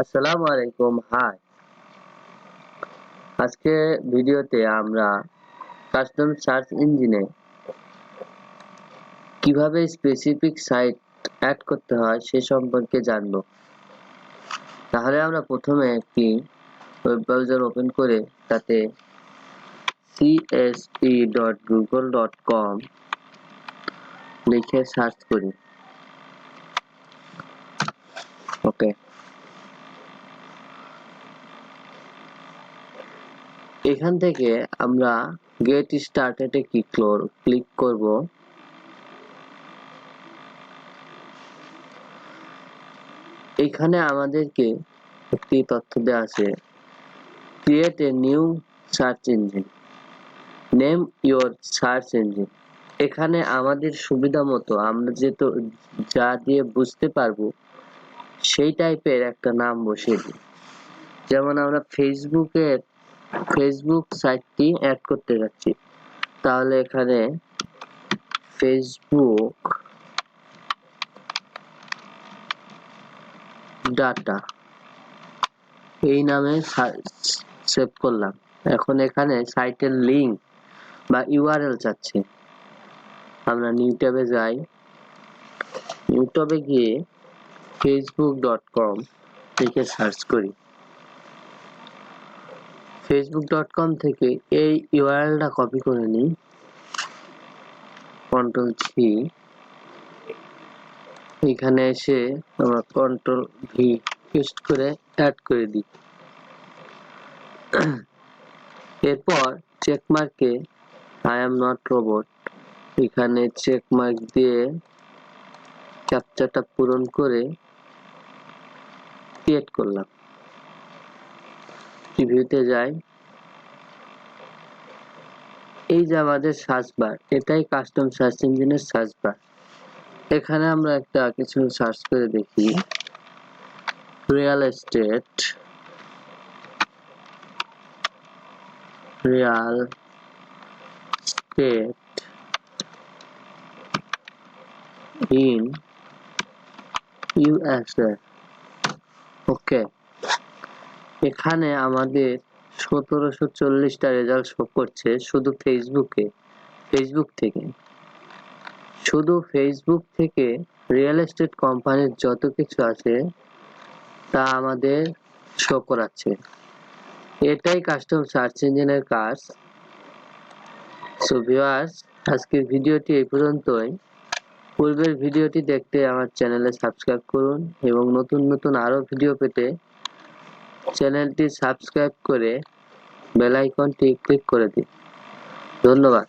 আসসালামু আলাইকুম। হাই, আজকে ভিডিওতে আমরা কাস্টম সার্চ ইঞ্জিনে কিভাবে স্পেসিফিক সাইট অ্যাড করতে হয় সে সম্পর্কে জানব। তাহলে আমরা প্রথমে একটি ওয়েব ব্রাউজার ওপেন করে তাতে csp.google.com লিখে সার্চ করি। ওকে, এখান থেকে আমরা গেট স্টার্টেড এ ক্লিক করব। এখানে আমাদেরকে একটি তথ্য দেওয়া আছে, create a new search engine, name your search engine. এখানে আমাদের সুবিধা মতো আমরা যা দিয়ে বুঝতে পারবো সেই টাইপের একটা নাম বসিয়ে দিই। যেমন আমরা ফেসবুক সাইটটি অ্যাড করতে যাচ্ছি, তাহলে এখানে ফেসবুক ডাটা এই নামে সেভ করলাম। এখন এখানে সাইটের লিংক বা ইউআরএল চাচ্ছে। আমরা নিউ ট্যাবে যাই, নিউ ট্যাবে গিয়ে facebook.com লিখে সার্চ করি। facebook.com থেকে এই ইউআরএলটা কপি করে নিই, Ctrl+C, এখানে এসে আমরা Ctrl+V পেস্ট করে অ্যাড করে দিই। এরপর চেকমার্কে আই এম নট রোবট এখানে চেকমার্ক দিয়ে ক্যাপচাটা পূরণ করে ক্রিয়েট করলাম। প্রিভিউতে যাই, এই যে আমাদের সার্চ বার, এটাই কাস্টম সার্চ ইঞ্জিনের সার্চ বার। এখানে আমরা একটা কিছু সার্চ করে দেখি, রিয়েল এস্টেট ইন ইউএসএ। ওকে, এখানে আমাদের 1740টা রেজাল্ট শো করছে শুধু ফেসবুক থেকে। শুধু ফেসবুক থেকে রিয়েল এস্টেট কোম্পানির যত কিছু আছে তা আমাদের শো করাচ্ছে। এটাই কাস্টম সার্চ ইঞ্জিনের কাজ। সো ভিউয়ার্স, আজকের ভিডিওটি এই পর্যন্তই। পূর্বের ভিডিওটি দেখতে আমার চ্যানেলে সাবস্ক্রাইব করুন এবং নতুন আরো ভিডিও পেতে চ্যানেলটি সাবস্ক্রাইব করে বেল আইকনটি ক্লিক করে দিন। ধন্যবাদ।